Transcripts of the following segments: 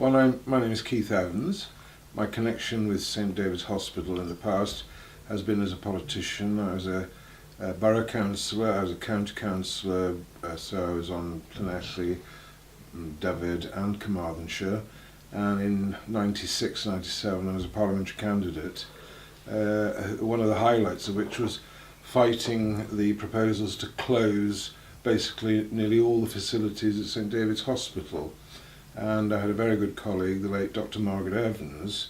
My name is Keith Evans. My connection with St David's Hospital in the past has been as a politician. I was a borough councillor, I was a county councillor, so I was on Llanelli, Dyfed and Carmarthenshire, and in 96, 97 I was a parliamentary candidate, one of the highlights of which was fighting the proposals to close basically nearly all the facilities at St David's Hospital. And I had a very good colleague, the late Dr. Margaret Evans.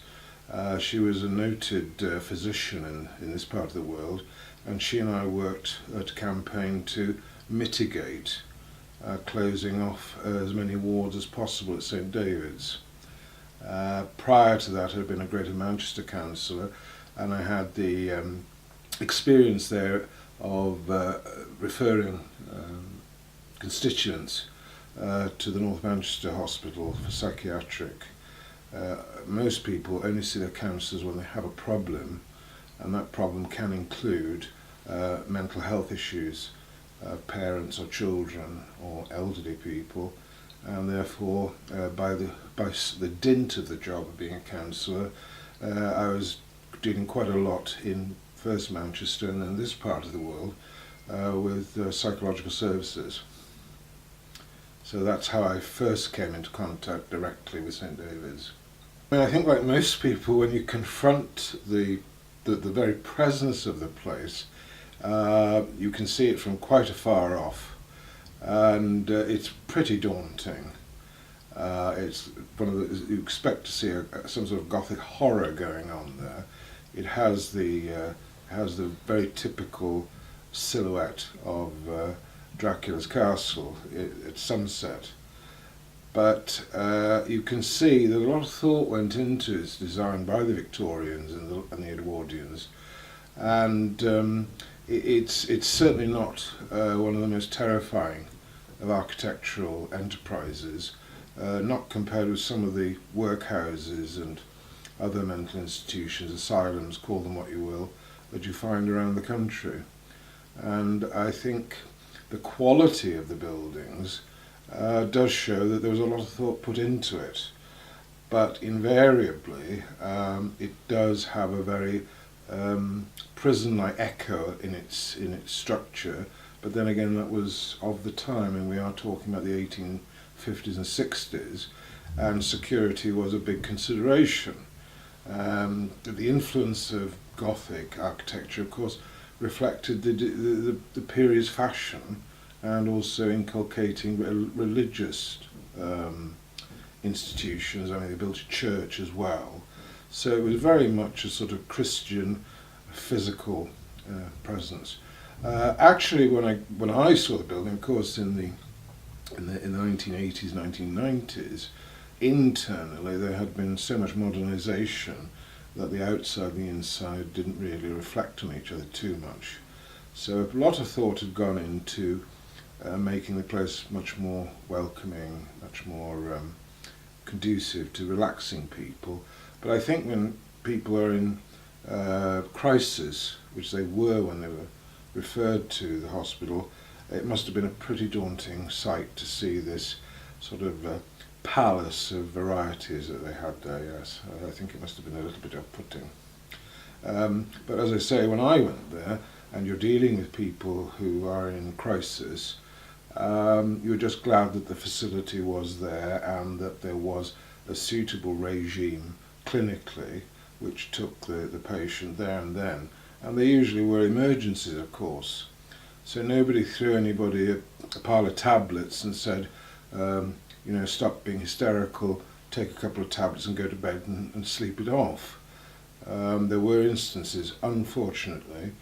She was a noted physician in this part of the world, and she and I worked to campaign to mitigate closing off as many wards as possible at St David's. Prior to that, I had been a Greater Manchester councillor, and I had the experience there of referring constituents to the North Manchester Hospital for psychiatric. Most people only see their counsellors when they have a problem, and that problem can include mental health issues, parents or children or elderly people, and therefore by the dint of the job of being a counsellor, I was dealing quite a lot in first Manchester and then this part of the world with psychological services. So that's how I first came into contact directly with St David's. I mean, I think like most people, when you confront the very presence of the place, you can see it from quite afar off, and it's pretty daunting. It's one of the, you expect to see some sort of Gothic horror going on there. It has the very typical silhouette of Dracula's castle at sunset, but you can see that a lot of thought went into its design by the Victorians and the Edwardians, and it's certainly not one of the most terrifying of architectural enterprises, not compared with some of the workhouses and other mental institutions, asylums, call them what you will, that you find around the country. And I think the quality of the buildings does show that there was a lot of thought put into it, but invariably it does have a very prison-like echo in its structure. But then again, that was of the time, and we are talking about the 1850s and 60s, and security was a big consideration. The influence of Gothic architecture, of course, reflected the period's fashion, and also inculcating religious institutions. I mean, they built a church as well. So it was very much a sort of Christian physical presence. Actually, when I saw the building, of course, in the 1980s, 1990s, internally there had been so much modernisation that the outside and the inside didn't really reflect on each other too much. So a lot of thought had gone into making the place much more welcoming, much more conducive to relaxing people. But I think when people are in crisis, which they were when they were referred to the hospital, it must have been a pretty daunting sight to see this sort of palace of varieties that they had there. Yes, I think it must have been a little bit off-putting. But as I say, when I went there, and you're dealing with people who are in crisis, you're just glad that the facility was there and that there was a suitable regime clinically which took the patient there and then. And they usually were emergencies, of course. So nobody threw anybody a pile of tablets and said, you know, stop being hysterical, take a couple of tablets and go to bed and sleep it off. There were instances, unfortunately,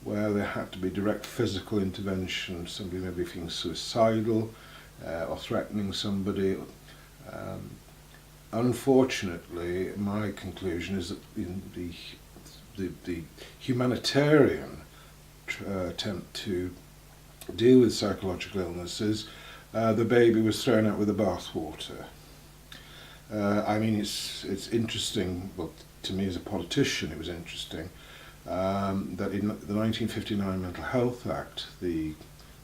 where there had to be direct physical intervention, somebody maybe feeling suicidal or threatening somebody. Unfortunately, my conclusion is that in the humanitarian attempt to deal with psychological illnesses, the baby was thrown out with the bathwater. I mean, it's interesting, well, to me as a politician it was interesting, that in the 1959 Mental Health Act, the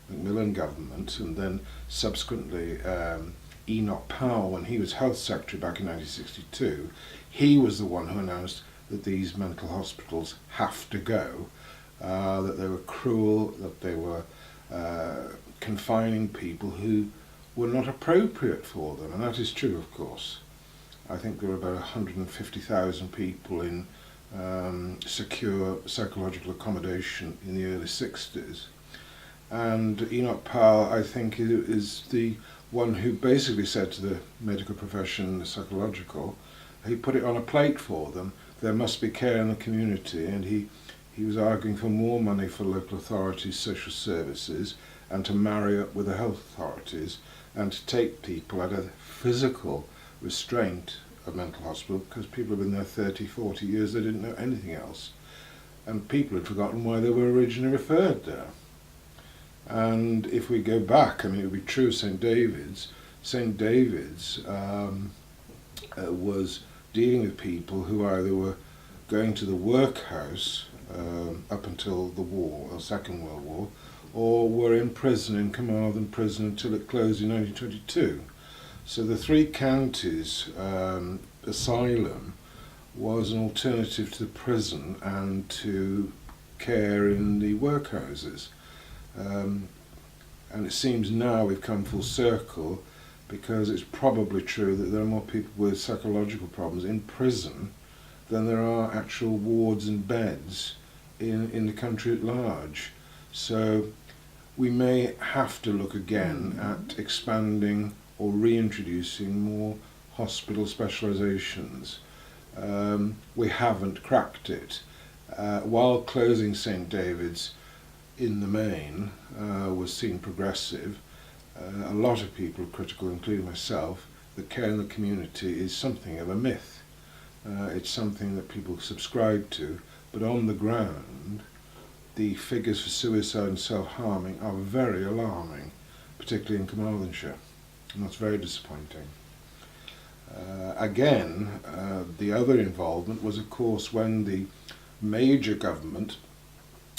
Macmillan government, and then subsequently Enoch Powell, when he was Health Secretary back in 1962, he was the one who announced that these mental hospitals have to go, that they were cruel, that they were confining people who were not appropriate for them, and that is true, of course. I think there were about 150,000 people in secure psychological accommodation in the early 60s. And Enoch Powell, I think, is the one who basically said to the medical profession, the psychological, he put it on a plate for them, there must be care in the community, and he was arguing for more money for local authorities, social services, and to marry up with the health authorities, and to take people out of physical restraint of mental hospital, because people have been there 30, 40 years, they didn't know anything else. And people had forgotten why they were originally referred there. And if we go back, I mean, it would be true of St. David's. St. David's was dealing with people who either were going to the workhouse up until the war, or Second World War, or were in prison, in Carmarthen prison, until it closed in 1922. So the Three Counties asylum was an alternative to the prison and to care in the workhouses. And it seems now we've come full circle, because it's probably true that there are more people with psychological problems in prison than there are actual wards and beds in the country at large. So we may have to look again at expanding or reintroducing more hospital specialisations. We haven't cracked it. While closing St. David's in the main was seen progressive, a lot of people are critical, including myself, that care in the community is something of a myth. It's something that people subscribe to, but on the ground, the figures for suicide and self-harming are very alarming, particularly in Carmarthenshire, and that's very disappointing. Again, the other involvement was, of course, when the major government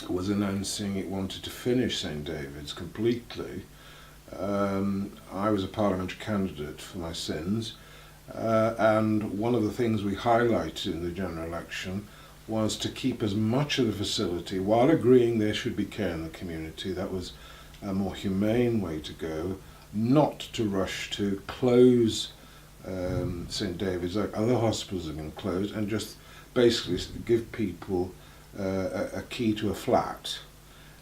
was announcing it wanted to finish St. David's completely. I was a parliamentary candidate for my sins, and one of the things we highlighted in the general election was to keep as much of the facility, while agreeing there should be care in the community. That was a more humane way to go, not to rush to close St. David's like other hospitals have been closed, and just basically give people a key to a flat,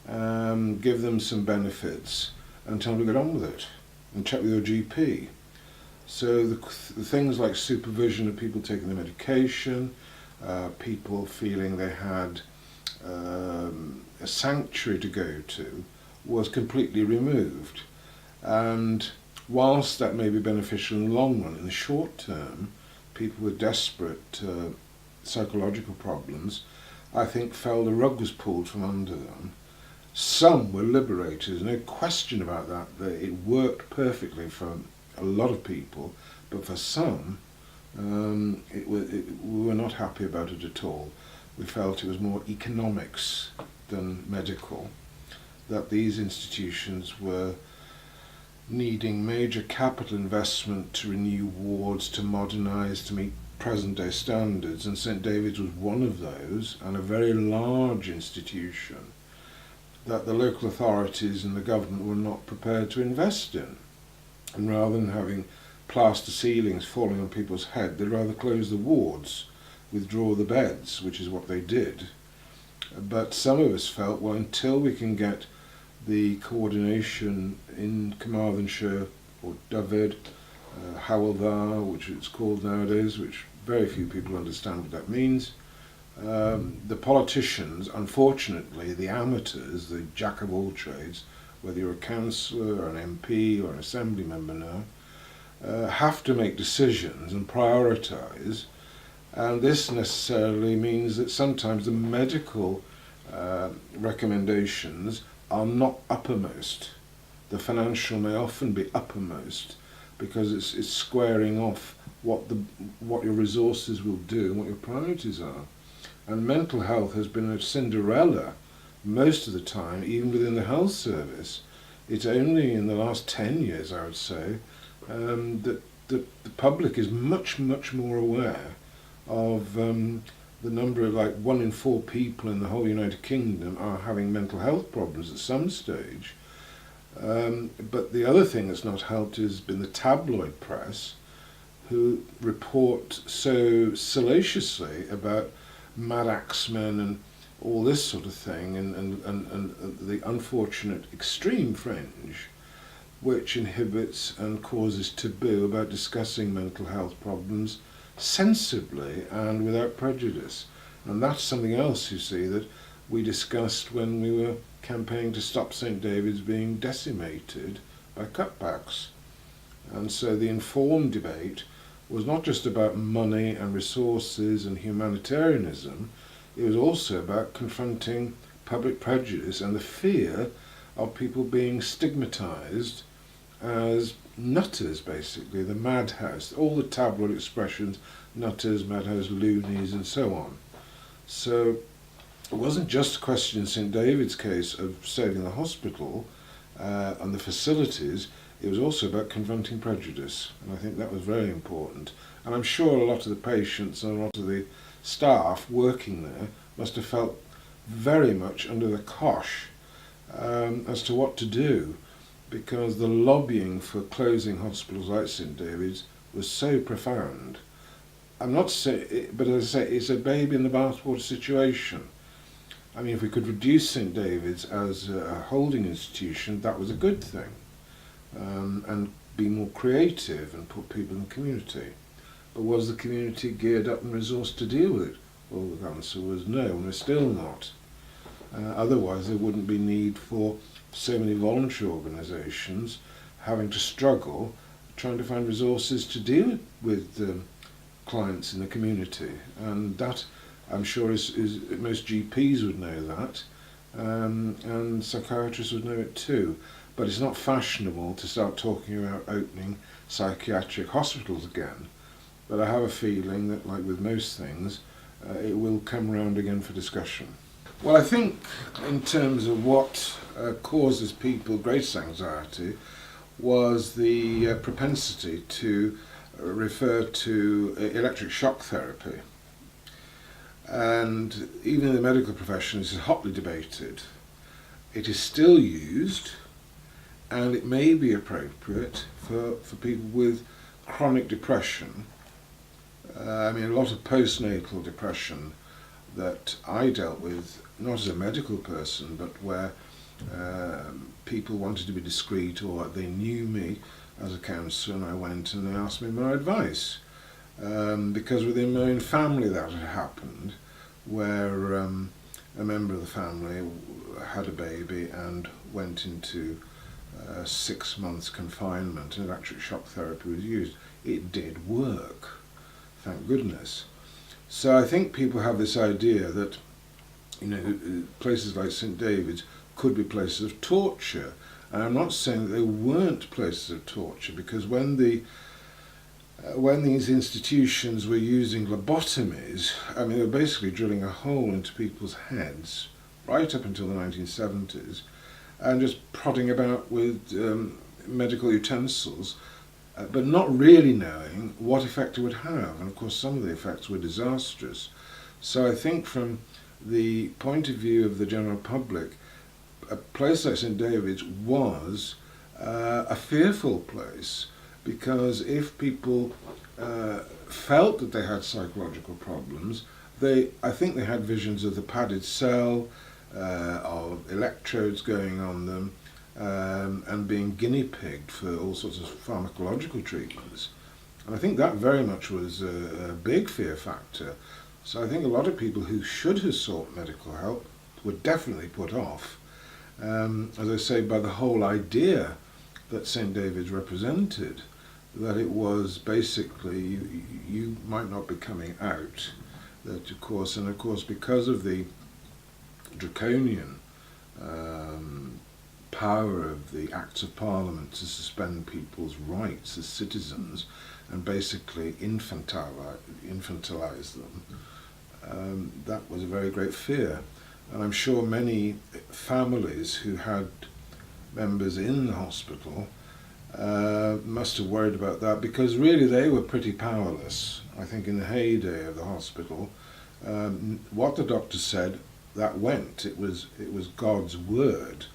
give them some benefits, and tell them to get on with it, and check with your GP. So the things like supervision of people taking the medication, people feeling they had a sanctuary to go to, was completely removed. And whilst that may be beneficial in the long run, in the short term, people with desperate psychological problems, I think, felt the rug was pulled from under them. Some were liberated, no question about that. It worked perfectly for a lot of people, but for some, we were not happy about it at all. We felt it was more economics than medical, that these institutions were needing major capital investment to renew wards, to modernise, to meet present-day standards, and St. David's was one of those, and a very large institution that the local authorities and the government were not prepared to invest in. And rather than having plaster ceilings falling on people's head, they'd rather close the wards, withdraw the beds, which is what they did. But some of us felt, well, until we can get the coordination in Carmarthenshire, or Dyfed, Hywel Dda, which it's called nowadays, which very few people understand what that means. The politicians, unfortunately, the amateurs, the jack of all trades, whether you're a councillor or an MP or an assembly member now, have to make decisions and prioritise, and this necessarily means that sometimes the medical recommendations are not uppermost. The financial may often be uppermost, because it's squaring off what your resources will do and what your priorities are. And mental health has been a Cinderella most of the time, even within the health service. It's only in the last 10 years, I would say, that the public is much, much more aware of the number of, like, 1 in 4 people in the whole United Kingdom are having mental health problems at some stage. But the other thing that's not helped has been the tabloid press, who report so salaciously about mad axemen and all this sort of thing, and the unfortunate extreme fringe, which inhibits and causes taboo about discussing mental health problems sensibly and without prejudice. And that's something else, you see, that we discussed when we were campaigning to stop St David's being decimated by cutbacks. And so the informed debate was not just about money and resources and humanitarianism, it was also about confronting public prejudice and the fear of people being stigmatised as nutters, basically, the madhouse, all the tabloid expressions, nutters, madhouse, loonies, and so on. So it wasn't just a question in St David's case of saving the hospital and the facilities, it was also about confronting prejudice, and I think that was very important. And I'm sure a lot of the patients and a lot of the staff working there must have felt very much under the cosh as to what to do, because the lobbying for closing hospitals like St David's was so profound. I'm not saying, but as I say, it's a baby in the bathwater situation. I mean, if we could reduce St David's as a holding institution, that was a good thing, and be more creative and put people in the community. But was the community geared up and resourced to deal with it? Well, the answer was no, and we're still not. Otherwise, there wouldn't be need for so many voluntary organisations having to struggle trying to find resources to deal with clients in the community. And that, I'm sure, is most GPs would know that, and psychiatrists would know it too. But it's not fashionable to start talking about opening psychiatric hospitals again. But I have a feeling that, like with most things, it will come round again for discussion. Well, I think in terms of what causes people greatest anxiety was the propensity to refer to electric shock therapy. And even in the medical profession, this is hotly debated. It is still used, and it may be appropriate for people with chronic depression. I mean, a lot of postnatal depression that I dealt with, not as a medical person, but where people wanted to be discreet, or they knew me as a counsellor, and I went and they asked me my advice. Because within my own family that had happened, where a member of the family had a baby and went into 6 months confinement, and electric shock therapy was used. It did work, thank goodness. So I think people have this idea that, you know, places like St David's could be places of torture. And I'm not saying that they weren't places of torture, because when these institutions were using lobotomies, I mean, they were basically drilling a hole into people's heads right up until the 1970s, and just prodding about with medical utensils, but not really knowing what effect it would have. And of course, some of the effects were disastrous. So I think from the point of view of the general public, a place like St David's was a fearful place, because if people felt that they had psychological problems, I think they had visions of the padded cell, of electrodes going on them, and being guinea pigged for all sorts of pharmacological treatments. And I think that very much was a big fear factor. So I think a lot of people who should have sought medical help were definitely put off, as I say, by the whole idea that St David's represented, that it was basically you might not be coming out, that of course, and of course because of the draconian power of the Acts of Parliament to suspend people's rights as citizens and basically infantilize them, that was a very great fear. And I'm sure many families who had members in the hospital must have worried about that, because really they were pretty powerless. I think in the heyday of the hospital, what the doctor said, that went. It was God's word,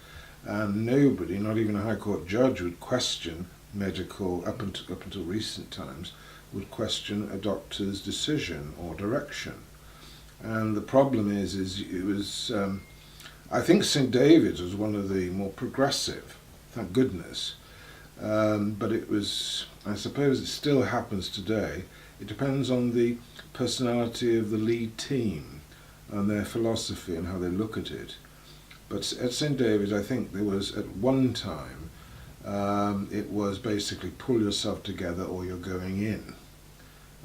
and nobody, not even a High Court judge, would question medical, up until recent times, would question a doctor's decision or direction. And the problem is it was, I think St David's was one of the more progressive, thank goodness. But it was, I suppose it still happens today. It depends on the personality of the lead team and their philosophy and how they look at it. But at St David's, I think there was, at one time, it was basically pull yourself together or you're going in.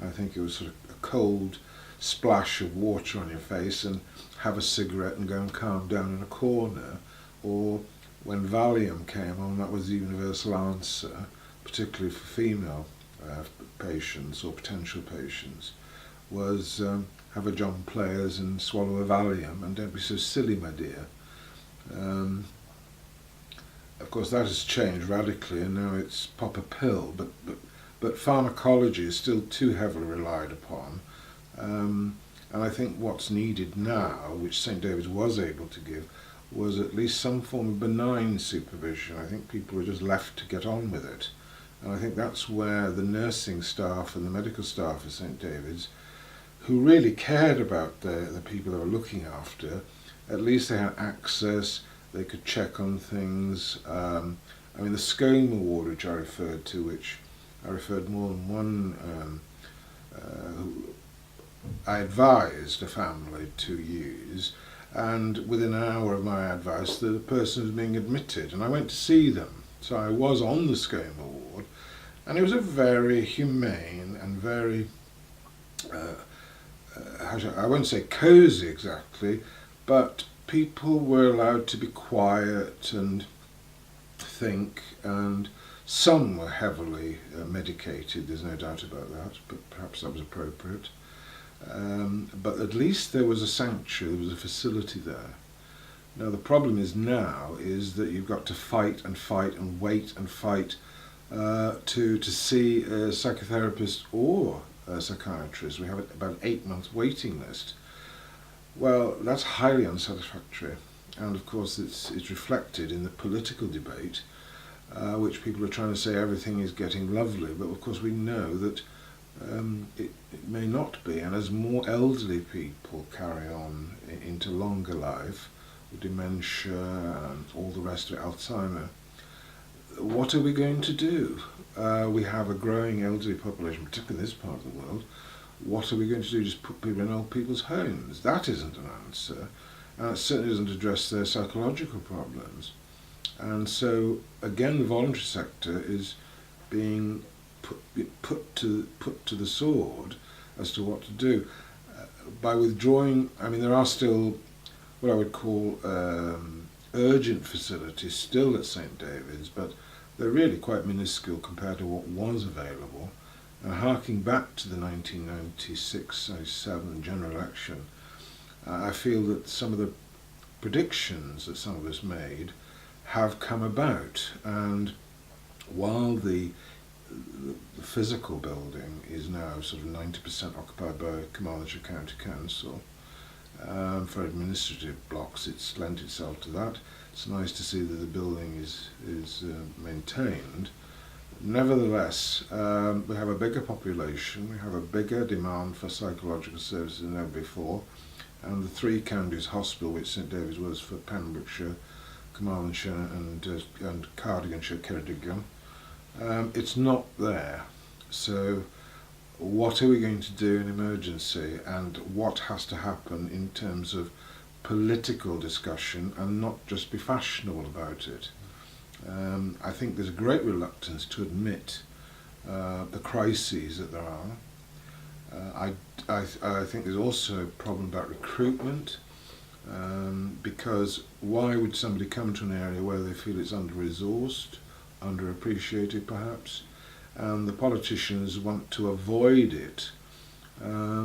I think it was sort of a cold splash of water on your face and have a cigarette and go and calm down in a corner. Or when Valium came on, that was the universal answer, particularly for female patients or potential patients, was have a John Players and swallow a Valium and don't be so silly, my dear. Of course that has changed radically and now it's pop a pill, but pharmacology is still too heavily relied upon. And I think what's needed now, which St David's was able to give, was at least some form of benign supervision. I think people were just left to get on with it. And I think that's where the nursing staff and the medical staff of St David's, who really cared about the people they were looking after, at least they had access, they could check on things. I mean, the Scone Award, which I referred to, which I referred more than one, I advised a family to use, and within an hour of my advice the person was being admitted, and I went to see them. So I was on the Scone Award, and it was a very humane and very, I won't say cosy exactly, but people were allowed to be quiet and think, and some were heavily medicated, there's no doubt about that, but perhaps that was appropriate. But at least there was a sanctuary, there was a facility there. Now the problem is now is that you've got to fight and fight and wait and fight to see a psychotherapist or a psychiatrist. We have about 8 months waiting list. Well, that's highly unsatisfactory, and of course it's reflected in the political debate, which people are trying to say everything is getting lovely, but of course we know that it may not be, and as more elderly people carry on into longer life, with dementia and all the rest of it, Alzheimer, what are we going to do? We have a growing elderly population, particularly in this part of the world. What are we going to do? Just put people in old people's homes? That isn't an answer, and it certainly doesn't address their psychological problems. And so, again, the voluntary sector is being put to the sword as to what to do. By withdrawing, I mean, there are still what I would call urgent facilities still at St David's, but they're really quite minuscule compared to what was available. And harking back to the 1996-97 general election, I feel that some of the predictions that some of us made have come about, and while the physical building is now sort of 90% occupied by Carmarthenshire County Council, for administrative blocks it's lent itself to that. It's nice to see that the building is maintained. Nevertheless, we have a bigger population, we have a bigger demand for psychological services than ever before, and the three counties hospital, which St David's was for Pembrokeshire, Carmarthenshire and Cardiganshire, Ceredigion, it's not there. So what are we going to do in emergency, and what has to happen in terms of political discussion and not just be fashionable about it? I think there's a great reluctance to admit the crises that there are. I think there's also a problem about recruitment, because why would somebody come to an area where they feel it's under-resourced, underappreciated perhaps, and the politicians want to avoid it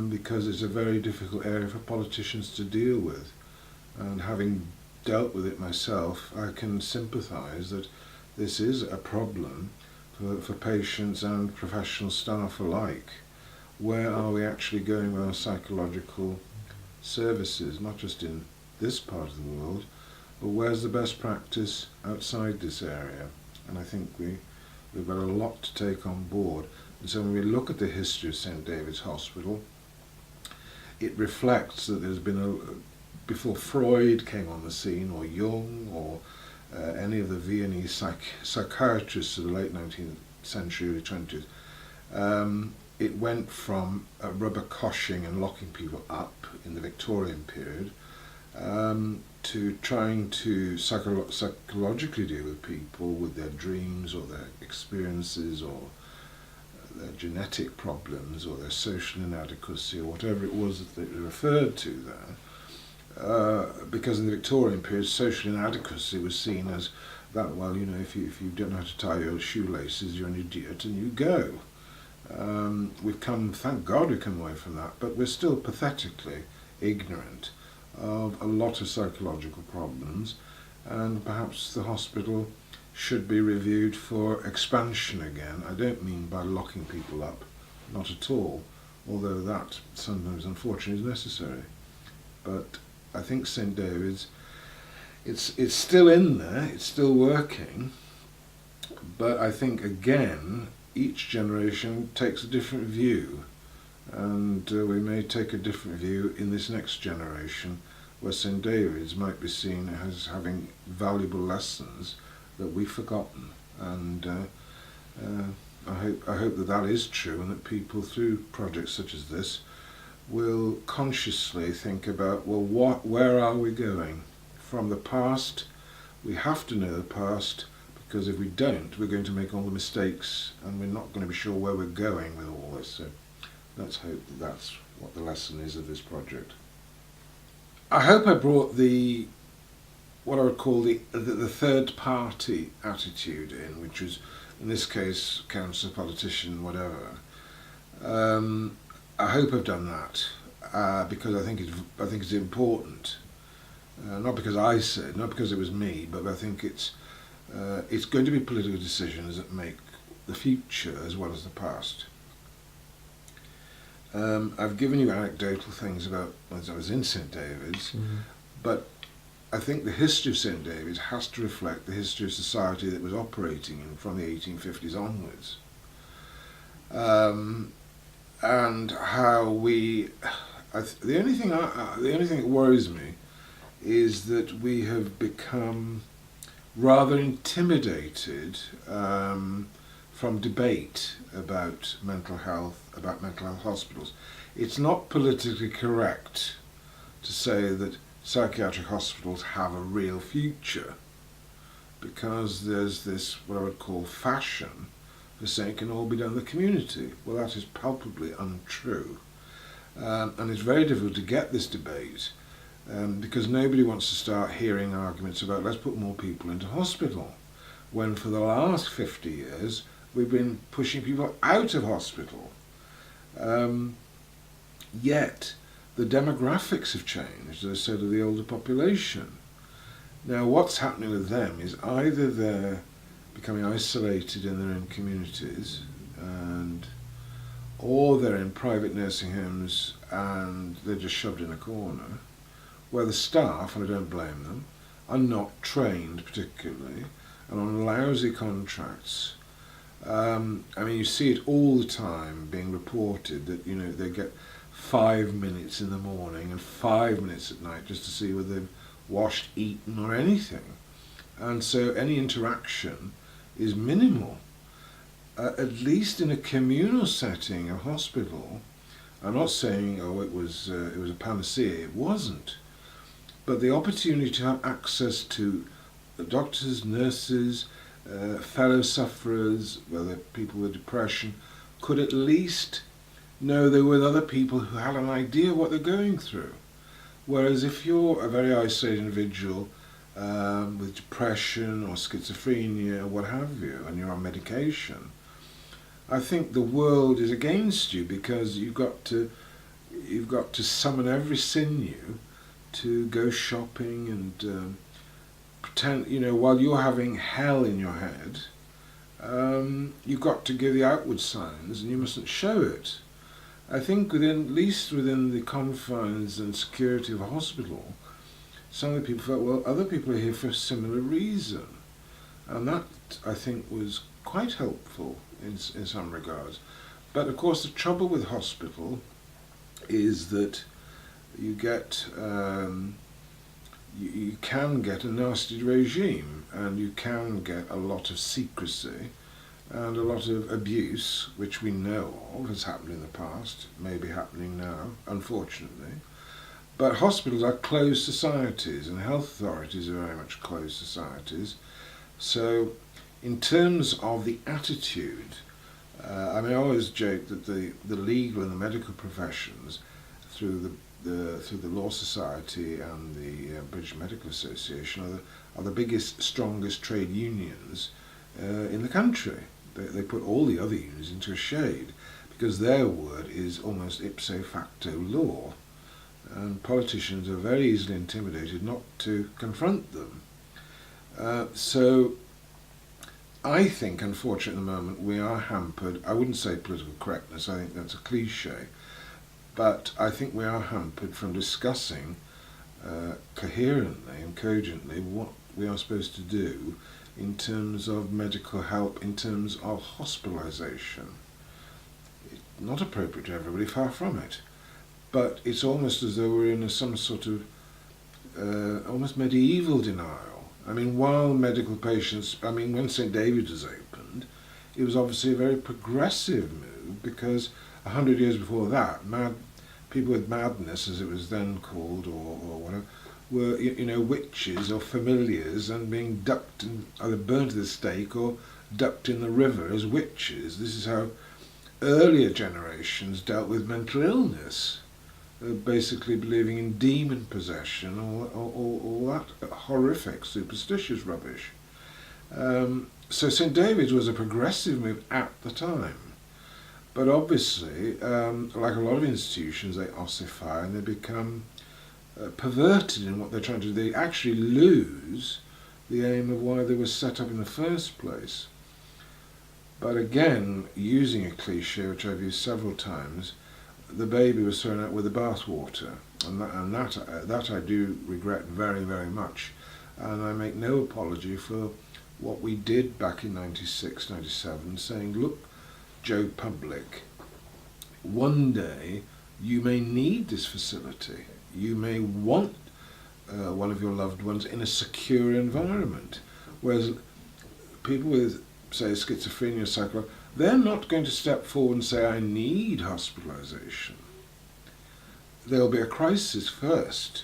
because it's a very difficult area for politicians to deal with. And having dealt with it myself, I can sympathise that this is a problem for patients and professional staff alike. Where are we actually going with our psychological services, not just in this part of the world, but where's the best practice outside this area? And I think we've got a lot to take on board. And so when we look at the history of St David's Hospital, it reflects that there's been before Freud came on the scene, or Jung, or any of the Viennese psychiatrists of the late 19th century, early 20th, it went from rubber coshing and locking people up in the Victorian period to trying to psychologically deal with people with their dreams or their experiences or their genetic problems or their social inadequacy or whatever it was that they referred to there. Because in the Victorian period, social inadequacy was seen as that, well, you know, if you don't know how to tie your shoelaces, you're an idiot and you go. We've come, thank God we've come away from that, but we're still pathetically ignorant of a lot of psychological problems, and perhaps the hospital should be reviewed for expansion again. I don't mean by locking people up, not at all, although that sometimes unfortunately is necessary. But I think St David's, it's still in there, it's still working, but I think again each generation takes a different view, and we may take a different view in this next generation, where St David's might be seen as having valuable lessons that we've forgotten. And I hope that that is true, and that people through projects such as this will consciously think about, well, where are we going? From the past, we have to know the past, because if we don't, we're going to make all the mistakes and we're not going to be sure where we're going with all this. So let's hope that that's what the lesson is of this project. I hope I brought what I would call the third party attitude in, which is, in this case, council, politician, whatever. I hope I've done that because I think it's important. Not because I said, not because it was me, but I think it's going to be political decisions that make the future as well as the past. I've given you anecdotal things about when I was in St David's, but I think the history of St David's has to reflect the history of society that was operating in from the 1850s onwards. And how the only thing that worries me is that we have become rather intimidated from debate about mental health hospitals. It's not politically correct to say that psychiatric hospitals have a real future, because there's this, what I would call, fashion for saying it can all be done in the community. Well, that is palpably untrue. And it's very difficult to get this debate because nobody wants to start hearing arguments about let's put more people into hospital, when for the last 50 years we've been pushing people out of hospital. Yet the demographics have changed, as I said, of the older population. Now what's happening with them is either they're becoming isolated in their own communities, or they're in private nursing homes and they're just shoved in a corner, where the staff, and I don't blame them, are not trained particularly, and on lousy contracts. I mean, you see it all the time being reported that, you know, they get 5 minutes in the morning and 5 minutes at night just to see whether they've washed, eaten or anything. And so any interaction is minimal. At least in a communal setting, a hospital, I'm not saying, oh, it was a panacea, it wasn't. But the opportunity to have access to doctors, nurses, fellow sufferers, whether people with depression, could at least know they were with other people who had an idea what they're going through. Whereas if you're a very isolated individual with depression or schizophrenia or what have you, and you're on medication, I think the world is against you, because you've got to summon every sinew to go shopping and pretend, you know, while you're having hell in your head, you've got to give the outward signs and you mustn't show it. I think at least within the confines and security of a hospital, some of the people felt, well, other people are here for a similar reason. And that, I think, was quite helpful in some regards. But of course the trouble with hospital is that you get, you can get a nasty regime, and you can get a lot of secrecy and a lot of abuse, which we know of, has happened in the past, may be happening now, unfortunately. But hospitals are closed societies, and health authorities are very much closed societies. So in terms of the attitude, I always joke that the legal and the medical professions, through the Law Society and the British Medical Association, are the biggest, strongest trade unions in the country. They put all the other unions into a shade because their word is almost ipso facto law, and politicians are very easily intimidated not to confront them. So I think, unfortunately, at the moment we are hampered. I wouldn't say political correctness, I think that's a cliche, but I think we are hampered from discussing coherently and cogently what we are supposed to do in terms of medical help, in terms of hospitalisation. It's not appropriate to everybody, far from it, but it's almost as though we're in some sort of almost medieval denial. While medical patients, when St David's was opened, it was obviously a very progressive move, because 100 years before that, people with madness, as it was then called, or whatever, were witches or familiars and being ducked and either burnt to the stake or ducked in the river as witches. This is how earlier generations dealt with mental illness, basically believing in demon possession or all that horrific superstitious rubbish. So St David's was a progressive move at the time. But obviously, like a lot of institutions, they ossify and they become perverted in what they're trying to do. They actually lose the aim of why they were set up in the first place. But again, using a cliche which I've used several times, the baby was thrown out with the bathwater, and that I do regret very, very much. And I make no apology for what we did back in 96, 97, saying, look, Joe Public, one day you may need this facility. You may want one of your loved ones in a secure environment. Whereas people with, say, schizophrenia or psychosis, they're not going to step forward and say, I need hospitalisation. There'll be a crisis first,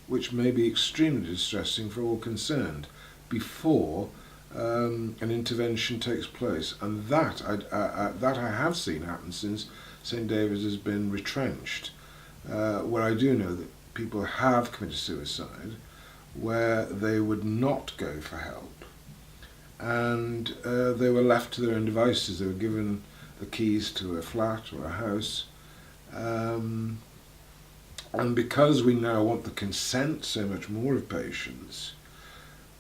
which may be extremely distressing for all concerned, before an intervention takes place. And that I have seen happen since St David's has been retrenched, where I do know that people have committed suicide, where they would not go for help, and they were left to their own devices. They were given the keys to a flat or a house, and because we now want the consent so much more of patients,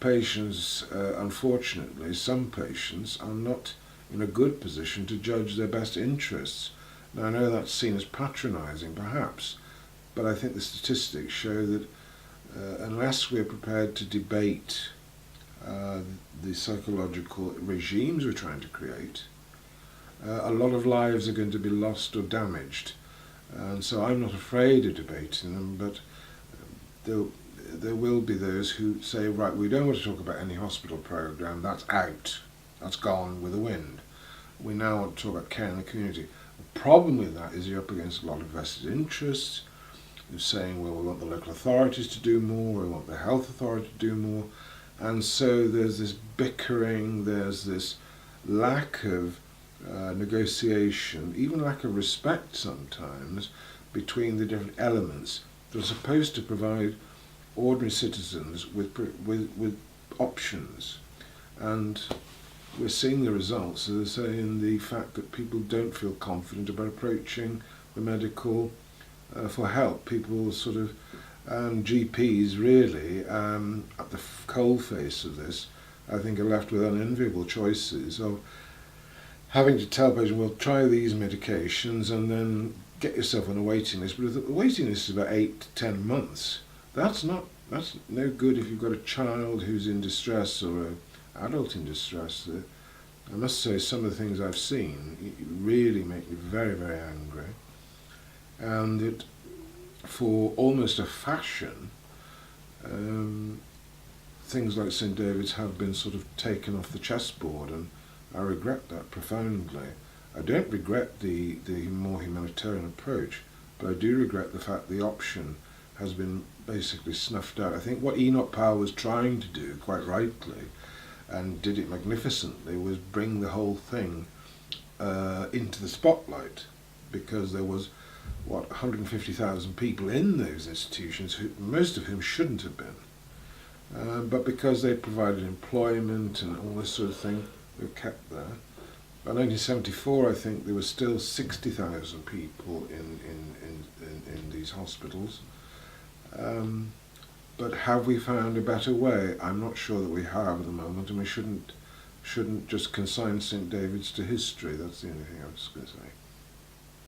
unfortunately, some patients are not in a good position to judge their best interests. Now, I know that's seen as patronising, perhaps, but I think the statistics show that unless we're prepared to debate the psychological regimes we're trying to create, a lot of lives are going to be lost or damaged. And so I'm not afraid of debating them, but there will be those who say, right, we don't want to talk about any hospital programme, that's out, that's gone with the wind. We now want to talk about care in the community. The problem with that is you're up against a lot of vested interests. You're saying, well, we want the local authorities to do more, we want the health authority to do more, and so there's this bickering, there's this lack of negotiation, even lack of respect sometimes, between the different elements that are supposed to provide ordinary citizens with options. And we're seeing the results, as I say, in the fact that people don't feel confident about approaching the medical for help. People sort of, GPs really, at the coalface of this, I think are left with unenviable choices of having to tell patients, well, try these medications and then get yourself on a waiting list. But if the waiting list is about 8 to 10 months, that's no good if you've got a child who's in distress or an adult in distress. I must say some of the things I've seen really make me very, very angry. And that for almost a fashion, things like St David's have been sort of taken off the chessboard, and I regret that profoundly. I don't regret the more humanitarian approach, but I do regret the fact the option has been basically snuffed out. I think what Enoch Powell was trying to do, quite rightly, and did it magnificently, was bring the whole thing into the spotlight, because there was, 150,000 people in those institutions, most of whom shouldn't have been. But because they provided employment and all this sort of thing, they were kept there. By 1974, I think there were still 60,000 people in these hospitals. But have we found a better way? I'm not sure that we have at the moment, and we shouldn't just consign St David's to history. That's the only thing I was going to say.